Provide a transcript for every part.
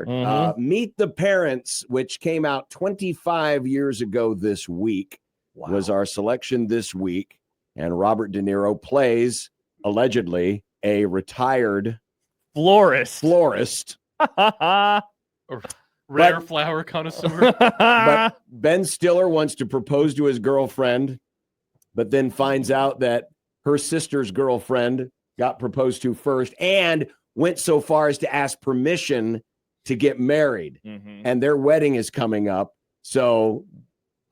Meet the Parents, which came out 25 years ago this week, was our selection this week. And Robert De Niro plays, allegedly, a retired florist. Rare flower connoisseur. But Ben Stiller wants to propose to his girlfriend, but then finds out that her sister's girlfriend got proposed to first and went so far as to ask permission to get married. And their wedding is coming up. So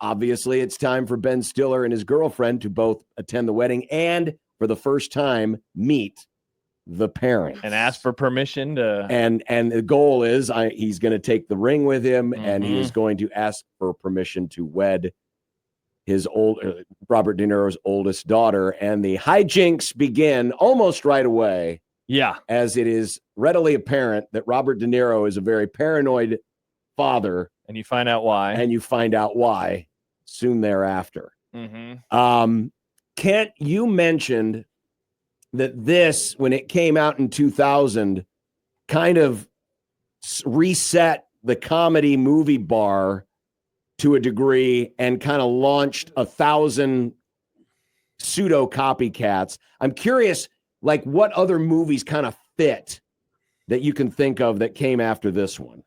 obviously it's time for Ben Stiller and his girlfriend to both attend the wedding and for the first time meet the parents and ask for permission to. And the goal is he's going to take the ring with him and he is going to ask for permission to wed his Robert De Niro's oldest daughter. And the hijinks begin almost right away. Yeah. As it is readily apparent that Robert De Niro is a very paranoid father. And you find out why. Soon thereafter. Kent, you mentioned that this, when it came out in 2000, kind of reset the comedy movie bar to a degree and kind of launched 1,000 pseudo copycats. I'm curious, like, what other movies kind of fit that you can think of that came after this one?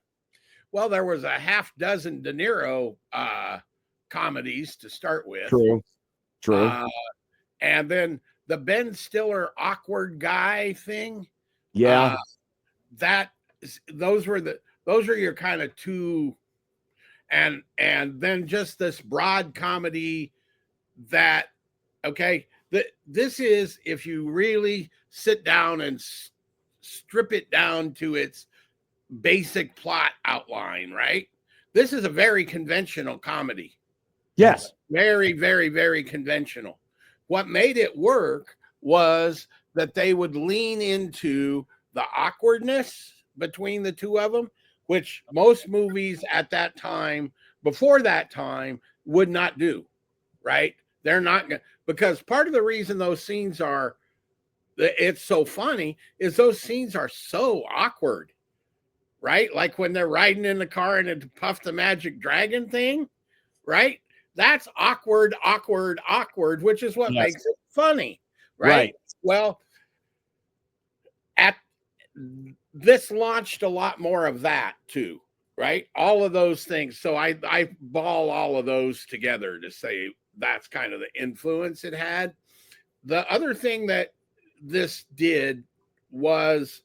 Well, there was a half dozen De Niro comedies to start with. True. And then the Ben Stiller awkward guy thing. Yeah. Those are your kind of two, and then just this broad comedy that, okay, this is, if you really sit down and strip it down to its basic plot outline, right? This is a very conventional comedy. Yes. Very, very, very conventional. What made it work was that they would lean into the awkwardness between the two of them, which most movies at that time, before that time, would not do, right? They're not going to, because part of the reason those scenes are, it's so funny, is those scenes are so awkward, right? Like when they're riding in the car and it Puff the Magic Dragon thing, right? That's awkward, which is what makes it funny, right? Well, this launched a lot more of that too, right? All of those things. So I ball all of those together to say that's kind of the influence it had. The other thing that this did was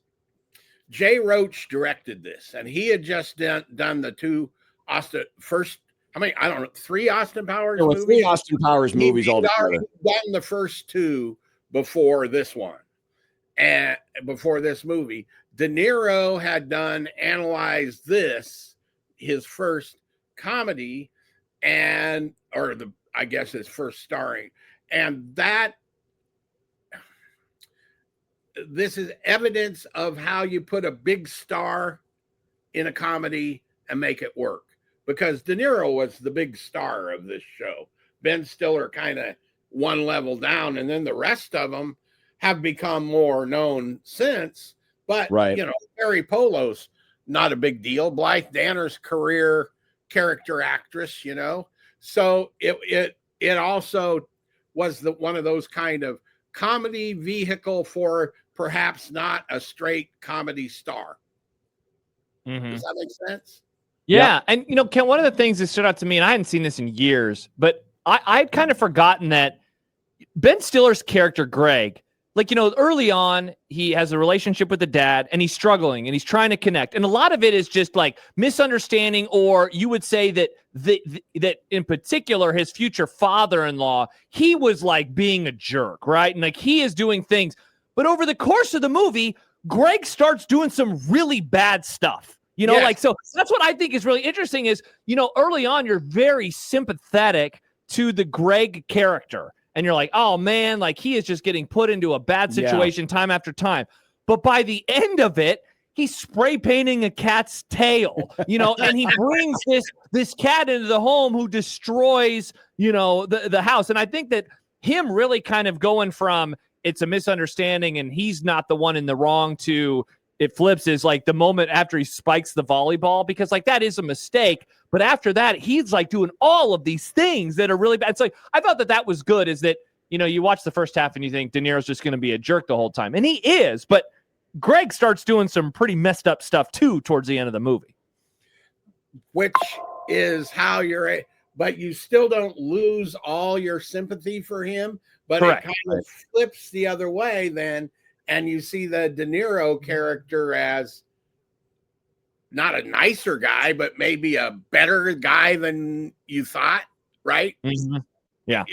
Jay Roach directed this, and he had just done the two three Austin Powers there were movies? 3 Austin Powers movies altogether. He'd done the first 2 before this one, and before this movie. De Niro had Analyze This, his first comedy, I guess his first starring, and this is evidence of how you put a big star in a comedy and make it work. Because De Niro was the big star of this show. Ben Stiller kind of one level down, and then the rest of them have become more known since. But, Harry Polo's not a big deal. Blythe Danner's career character actress, So it also was one of those kind of comedy vehicle for perhaps not a straight comedy star. Does that make sense? Yeah. And, Ken, one of the things that stood out to me, and I hadn't seen this in years, but I'd kind of forgotten that Ben Stiller's character, Greg, early on, he has a relationship with the dad and he's struggling and he's trying to connect. And a lot of it is just like misunderstanding, or you would say that that in particular, his future father-in-law, he was like being a jerk, right? And like he is doing things. But over the course of the movie, Greg starts doing some really bad stuff. So that's what I think is really interesting is, early on, you're very sympathetic to the Greg character. And you're like, oh, man, like he is just getting put into a bad situation time after time. But by the end of it, he's spray painting a cat's tail, and he brings this cat into the home who destroys, the house. And I think that him really kind of going from it's a misunderstanding and he's not the one in the wrong to it flips is like the moment after he spikes the volleyball, because like that is a mistake. But after that, he's like doing all of these things that are really bad. It's like, I thought that was good, is that, you know, you watch the first half and you think De Niro's just going to be a jerk the whole time. And he is, but Greg starts doing some pretty messed up stuff too towards the end of the movie. Which is how but you still don't lose all your sympathy for him, but Correct. It kind of flips the other way then, and you see the De Niro character as not a nicer guy, but maybe a better guy than you thought, right? Mm-hmm. Yeah.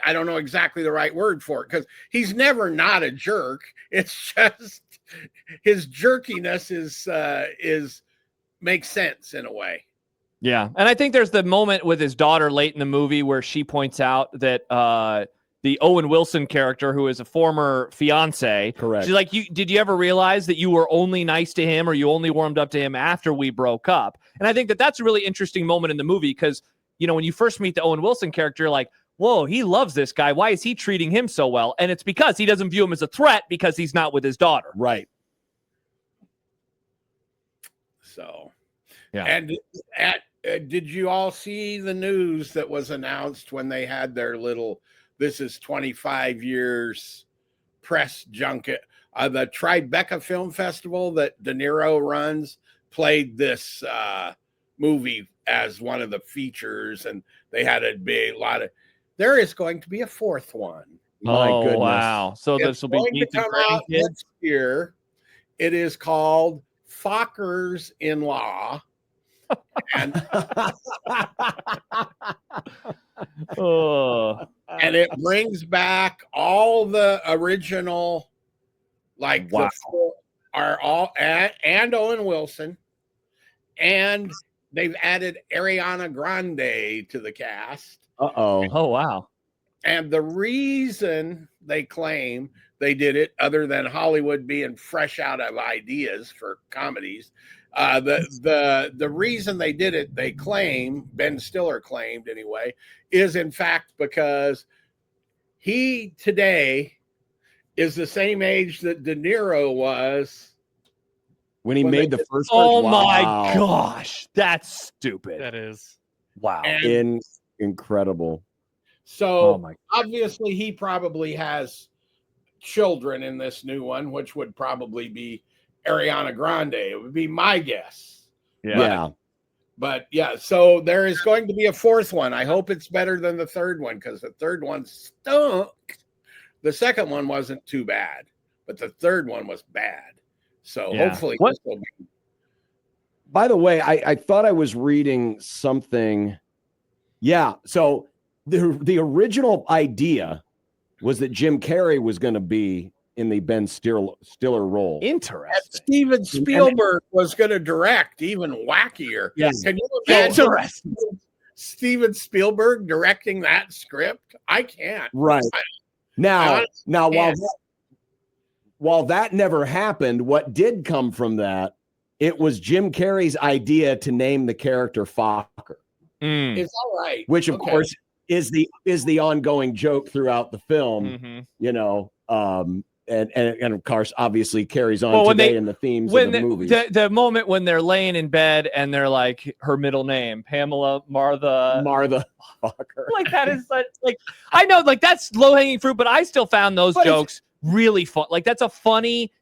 I don't know exactly the right word for it, because he's never not a jerk. It's just his jerkiness is makes sense in a way. Yeah. And I think there's the moment with his daughter late in the movie where she points out that the Owen Wilson character, who is a former fiance, Correct. she's like, did you ever realize that you were only nice to him, or you only warmed up to him after we broke up? And I think that that's a really interesting moment in the movie, because, you know, when you first meet the Owen Wilson character, you're like, whoa, he loves this guy. Why is he treating him so well? And it's because he doesn't view him as a threat because he's not with his daughter. Right. So, yeah. And did you all see the news that was announced when they had their little, this is 25 years press junket? The Tribeca Film Festival that De Niro runs played this movie as one of the features, and they had a lot of, there is going to be a fourth one. My goodness. Wow. So this will be going to come out next year. It is called Fockers in Law. And and it brings back all the original, like wow. are all and Owen Wilson, and they've added Ariana Grande to the cast. Oh wow. And the reason they claim they did it, other than Hollywood being fresh out of ideas for comedies, the reason they did it, they claim, Ben Stiller claimed anyway, is in fact because he today is the same age that De Niro was when he made the first. Oh wow. my gosh, that's stupid. That is. Wow. Incredible. So obviously he probably has children in this new one, which would probably be Ariana Grande. It would be my guess. Yeah. But yeah, so there is going to be a fourth one. I hope it's better than the third one, because the third one stunk. The second one wasn't too bad, but the third one was bad. So hopefully this will be. By the way, I thought I was reading something. Yeah. So the original idea was that Jim Carrey was going to be in the Ben Stiller role. Interesting. And Steven Spielberg was going to direct, even wackier. Yes. Can you imagine Interesting. Steven Spielberg directing that script? I can't. Right. Now, while that never happened, what did come from that, it was Jim Carrey's idea to name the character Fokker. It's all right. Which, of course, is the ongoing joke throughout the film, you know, and of course, obviously carries on today in the themes of the movie. The moment when they're laying in bed and they're like, her middle name, Pamela Martha Fokker. Like that is like I know, like that's low hanging fruit, but I still found those jokes really fun. Like that's a funny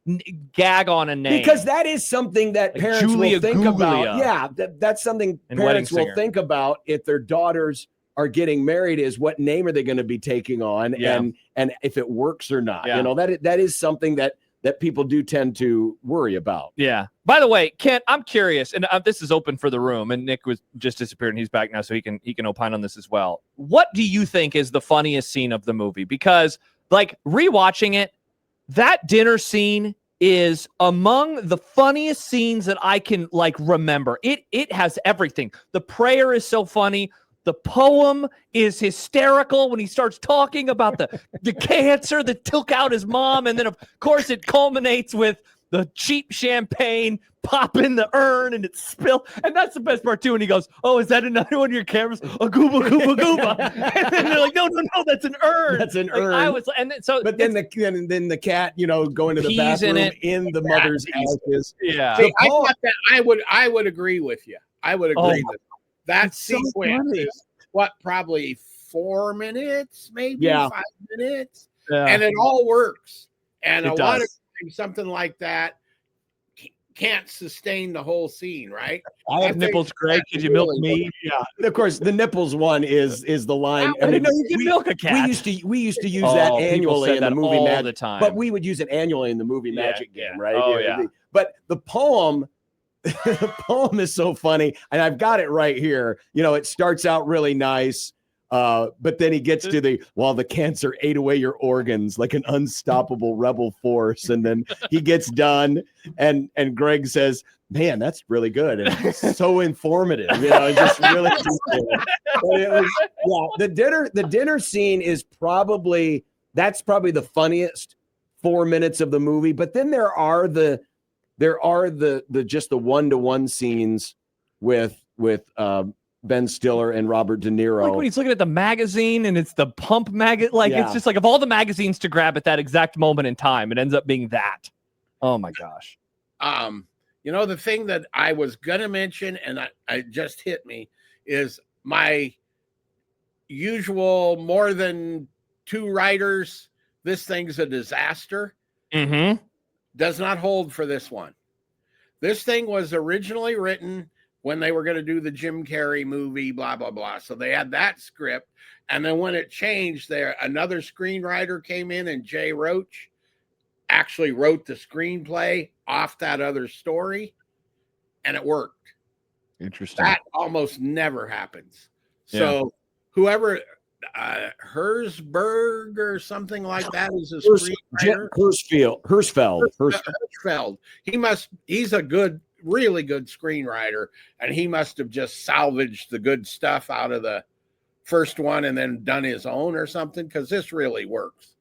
gag on a name, because that is something that parents Julia will think Guglia. about. Yeah, that's something parents will think about if their daughters are getting married, is what name are they going to be taking on, and if it works or not. You know, that is something that people do tend to worry about. Yeah. By the way, Kent, I'm curious, and this is open for the room, and Nick was just disappeared, and he's back now, so he can opine on this as well. What do you think is the funniest scene of the movie? Because like rewatching it, that dinner scene is among the funniest scenes that I can like remember. It has everything. The prayer is so funny. The poem is hysterical when he starts talking about the cancer that took out his mom. And then, of course, it culminates with the cheap champagne, pop in the urn, and it spill. And that's the best part too. And he goes, "Oh, is that another one of your cameras? A gooba gooba gooba." And then they're like, "No, that's an urn. That's an Like, urn. I was, and then, so, But then the cat, going to the Pees in bathroom in, it. the mother's ashes. yeah. See, I thought that I would agree with you. I would agree with that It's so sequence funny. is probably 4 minutes, maybe Yeah. 5 minutes, Yeah. and it all works. And It a lot of does. times, something like that can't sustain the whole scene, right? I have think nipples, Greg. that's Could you milk really me? Yeah. And of course, the nipples one is the line. I didn't know you could milk a we cat. used to use that Oh, people annually said in the that movie all Magic, the time. but we would use it annually in the movie Yeah, Magic yeah. game, right? Oh, yeah. But the poem, the poem is so funny, and I've got it right here. It starts out really nice. But then he gets to the cancer ate away your organs like an unstoppable rebel force. And then he gets done and Greg says, "Man, that's really good. And so informative." It's just really but it was, the dinner scene is probably the funniest 4 minutes of the movie. But then there are the just the one-to-one scenes with Ben Stiller and Robert De Niro. Like when he's looking at the magazine and it's the Pump magazine. Like, Yeah. it's just like of all the magazines to grab at that exact moment in time, it ends up being that. Oh my gosh. The thing that I was gonna mention, and I just hit me, is my usual more than 2 writers. This thing's a disaster. Mm-hmm. Does not hold for this one. This thing was originally written when they were going to do the Jim Carrey movie, blah, blah, blah. So they had that script. And then when it changed, another screenwriter came in, and Jay Roach actually wrote the screenplay off that other story, and it worked. Interesting. That almost never happens. So whoever, Herzberg or something like that is a screenwriter. Hirschfeld. He's a really good screenwriter, and he must have just salvaged the good stuff out of the first one and then done his own or something, because this really works.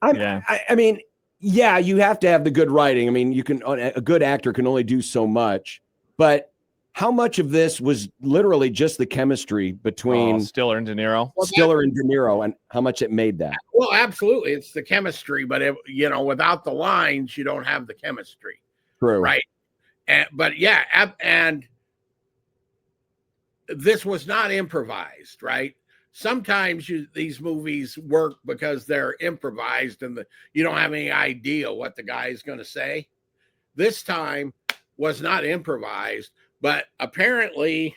I mean, you have to have the good writing. I mean, a good actor can only do so much, but how much of this was literally just the chemistry between Stiller and De Niro? Stiller and De Niro, and how much it made that? Well, absolutely. It's the chemistry, but without the lines, you don't have the chemistry. True. Right. And this was not improvised, right? Sometimes these movies work because they're improvised and you don't have any idea what the guy is going to say. This time was not improvised, but apparently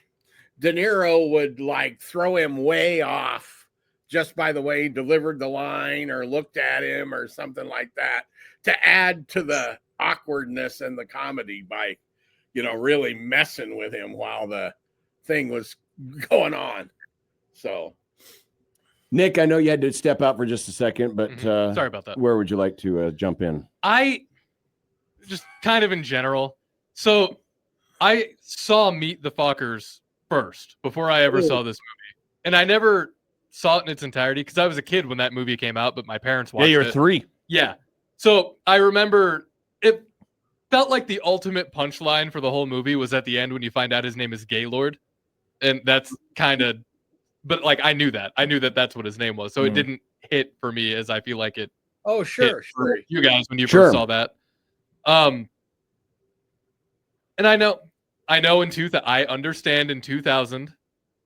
De Niro would throw him way off just by the way he delivered the line or looked at him or something like that, to add to the awkwardness and the comedy by, really messing with him while the thing was going on. So, Nick, I know you had to step out for just a second, but sorry about that. Where would you like to jump in? I just kind of in general. So I saw Meet the Fockers first before I ever saw this movie, and I never saw it in its entirety because I was a kid when that movie came out, but my parents watched it. Yeah, you're 3. Yeah. So I remember it felt like the ultimate punchline for the whole movie was at the end when you find out his name is Gaylord. And that's kind of, but I knew that. I knew that that's what his name was. So it didn't hit for me as I feel like it. Oh, sure. hit for you guys when you Sure. first saw that. And I know I understand in 2000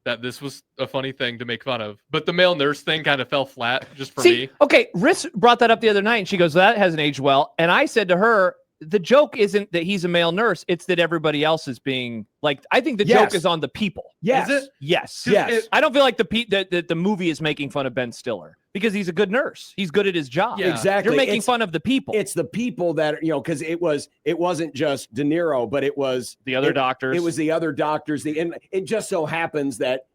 that this was a funny thing to make fun of, but the male nurse thing kind of fell flat just for me. Okay, Riss brought that up the other night, and she goes, "That hasn't aged well." And I said to her, the joke isn't that he's a male nurse, it's that everybody else is being I think the joke is on the people. Yes. Is it? Yes. Yes. I don't feel like the movie is making fun of Ben Stiller because he's a good nurse. He's good at his job. Yeah. Exactly. You're making fun of the people. It's the people that, because it wasn't just De Niro, but it was the other doctors. It was the other doctors. And it just so happens that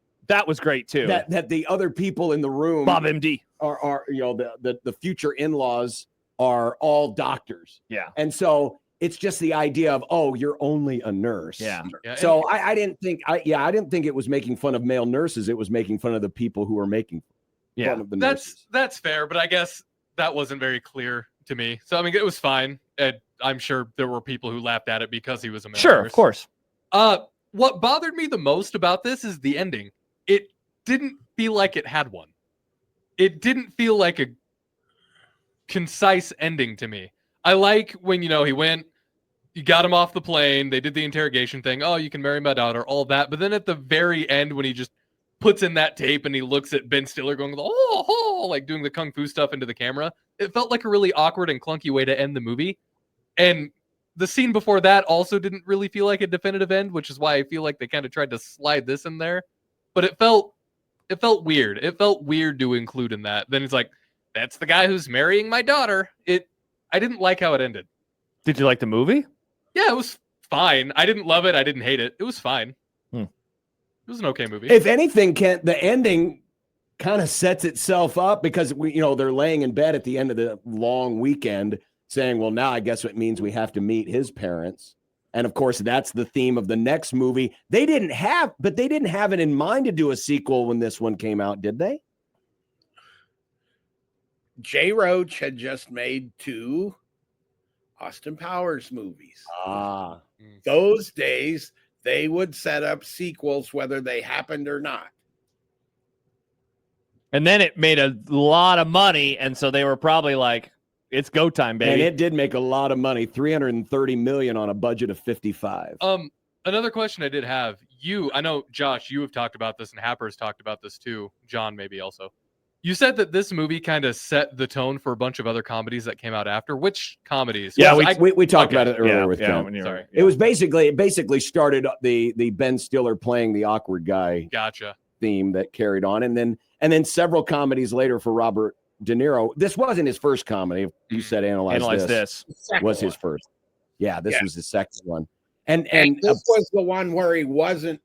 was great too. that the other people in the room Bob MD are the future in-laws are all doctors. Yeah. And so it's just the idea of, oh, you're only a nurse. Yeah. So I didn't think it was making fun of male nurses. It was making fun of the people who were making fun of the nurses. That's fair, but I guess that wasn't very clear to me. So I mean, it was fine. And I'm sure there were people who laughed at it because he was a male Sure, of nurse. course. What bothered me the most about this is the ending. It didn't feel like it had one. It didn't feel like a concise ending to me. I like when, he went, you got him off the plane, they did the interrogation thing, oh, you can marry my daughter, all that. But then at the very end, when he just puts in that tape and he looks at Ben Stiller going, oh, like doing the kung fu stuff into the camera, it felt like a really awkward and clunky way to end the movie. And the scene before that also didn't really feel like a definitive end, which is why I feel like they kind of tried to slide this in there. But it felt weird. It felt weird to include in that. Then it's like, that's the guy who's marrying my daughter. I didn't like how it ended. Did you like the movie? Yeah, it was fine. I didn't love it. I didn't hate it. It was fine. It was an okay movie. If anything, Kent, the ending kind of sets itself up because they're laying in bed at the end of the long weekend saying, well, now I guess it means we have to meet his parents. And of course, that's the theme of the next movie. They didn't have it in mind to do a sequel when this one came out, did they? Jay Roach had just made 2 Austin Powers movies. Those days, they would set up sequels, whether they happened or not. And then it made a lot of money, and so they were probably like, it's go time, baby. And it did make a lot of money, $330 million on a budget of 55. Another question I did have, I know, Josh, you have talked about this, and Happer's talked about this too. John, maybe also. You said that this movie kind of set the tone for a bunch of other comedies that came out after. Which comedies? Yeah, we talked about it earlier with Ken. Sorry. It was basically started the Ben Stiller playing the awkward guy Gotcha. theme that carried on. And then several comedies later for Robert De Niro. This wasn't his first comedy. You said Analyze This was his first. Yeah, this was the second one. And this was the one where he wasn't.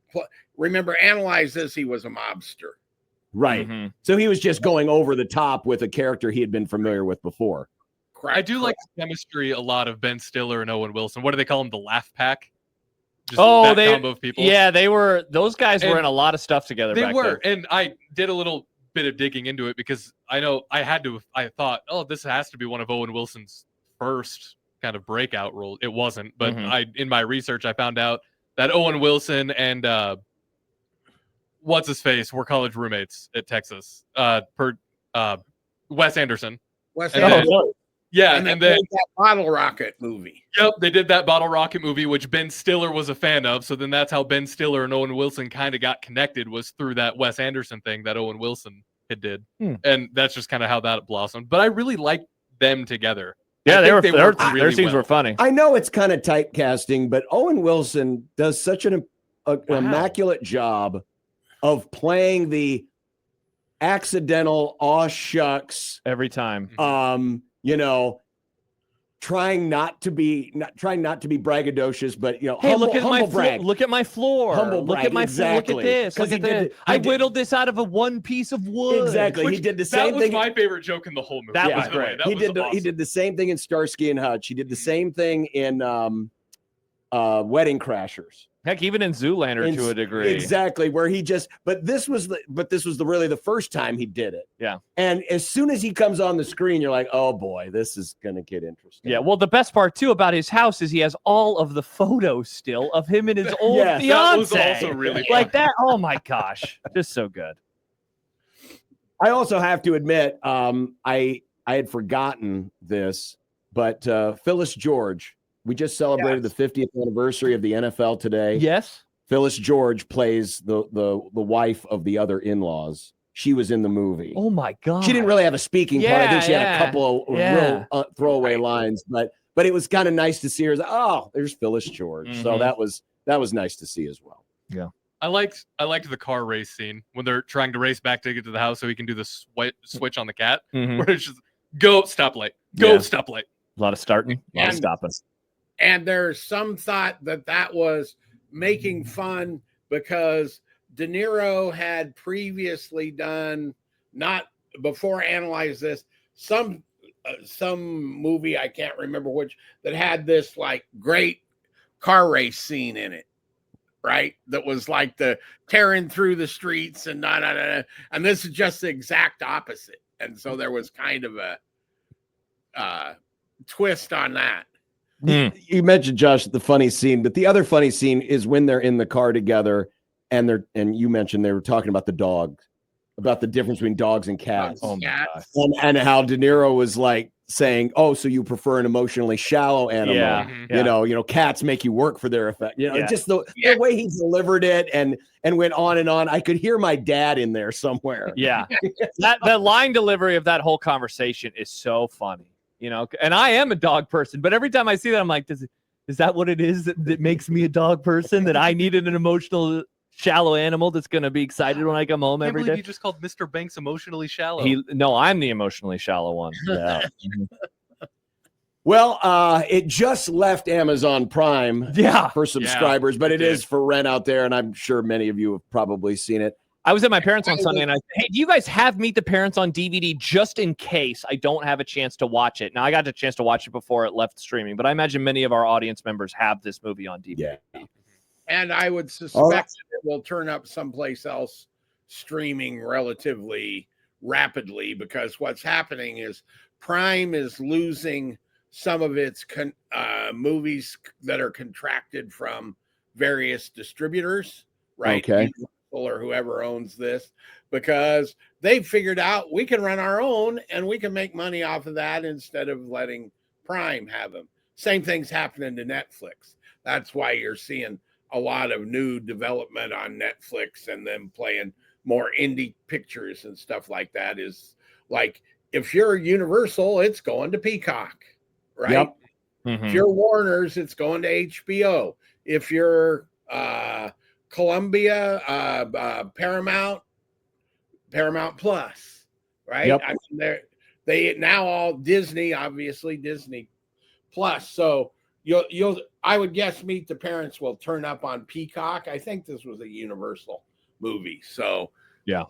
Remember, Analyze This, he was a mobster. Right. Mm-hmm. So he was just going over the top with a character he had been familiar with before. I do like the chemistry a lot of Ben Stiller and Owen Wilson. What do they call them? The Laugh Pack? Just that combo of people. Yeah, those guys were in a lot of stuff together. They back were. then. And I did a little bit of digging into it because I know I thought, oh, this has to be one of Owen Wilson's first kind of breakout roles. It wasn't, but in my research, I found out that Owen Wilson and what's his face were college roommates at Texas. Wes Anderson. Yeah, and then that Bottle Rocket movie. Yep, they did that Bottle Rocket movie, which Ben Stiller was a fan of. So then that's how Ben Stiller and Owen Wilson kind of got connected, was through that Wes Anderson thing that Owen Wilson had did. And that's just kind of how that blossomed. But I really liked them together. Yeah, their really scenes were funny. I know it's kind of typecasting, but Owen Wilson does such an immaculate job of playing the accidental aw shucks every time. Trying not to be braggadocious, but hey, humble, look at my brag. look at my floor. Humble look brag, at my exactly. look at this. Look at I whittled this out of one piece of wood. Exactly. He did the same thing. That was my favorite joke in the whole movie. That was great. He did the same thing in Starsky and Hutch. He did the same thing in Wedding Crashers. Heck, even in Zoolander to a degree. Exactly, where he just this was really the first time he did it. Yeah. And as soon as he comes on the screen, you're like, oh boy, this is gonna get interesting. Yeah. Well, the best part too about his house is he has all of the photos still of him and his old fiance. That was also really like that. Oh my gosh, just so good. I also have to admit, I had forgotten this, but Phyllis George. We just celebrated the 50th anniversary of the NFL today. Yes. Phyllis George plays the wife of the other in-laws. She was in the movie. Oh my God. She didn't really have a speaking part. I think she had a couple of real throwaway lines, but it was kind of nice to see her. Oh, there's Phyllis George. So that was nice to see as well. Yeah. I liked the car race scene when they're trying to race back to get to the house so he can do the switch on the cat, where it's just go stoplight, stoplight. A lot of starting, a lot of stopping. And there's some thought that was making fun because De Niro had previously done, not before Analyze This, some movie, I can't remember which, that had this like great car race scene in it, right? That was like the tearing through the streets and and this is just the exact opposite. And so there was kind of a twist on that. You mentioned, Josh, the funny scene, but the other funny scene is when they're in the car together and you mentioned they were talking about the dogs, about the difference between dogs and cats. Oh my Cats. gosh. And how De Niro was like saying, "Oh, so you prefer an emotionally shallow animal? Yeah, Mhm. yeah. You know, cats make you work for their effect. You know, Yeah. just the way he delivered it and went on and on. I could hear my dad in there somewhere. Yeah. That line delivery of that whole conversation is so funny, you know. And I am a dog person, but every time I see that, I'm like, is that what it is that makes me a dog person? That I needed an emotional, shallow animal that's going to be excited when I come home I can't every believe day? you just called Mr. Banks emotionally shallow. No, I'm the emotionally shallow one. Yeah. Well, it just left Amazon Prime Yeah. for subscribers, but it it is did. for rent out there, and I'm sure many of you have probably seen it. I was at my parents on Sunday and I said, hey, do you guys have Meet the Parents on DVD just in case I don't have a chance to watch it? Now, I got a chance to watch it before it left streaming, but I imagine many of our audience members have this movie on DVD. Yeah. And I would suspect All right. that it will turn up someplace else streaming relatively rapidly, because what's happening is Prime is losing some of its movies that are contracted from various distributors, right? Okay. Or whoever owns this, because they figured out we can run our own and we can make money off of that instead of letting Prime have them. Same thing's happening to Netflix. That's why you're seeing a lot of new development on Netflix and them playing more indie pictures and stuff like that. Is like, if you're Universal, it's going to Peacock, right? Yep. If you're Warner's, it's going to HBO. If you're Columbia, Paramount Plus, right? Yep. I mean, they now all Disney, obviously Disney Plus. So you'll I would guess Meet the Parents will turn up on Peacock. I think this was a Universal movie, so Yeah.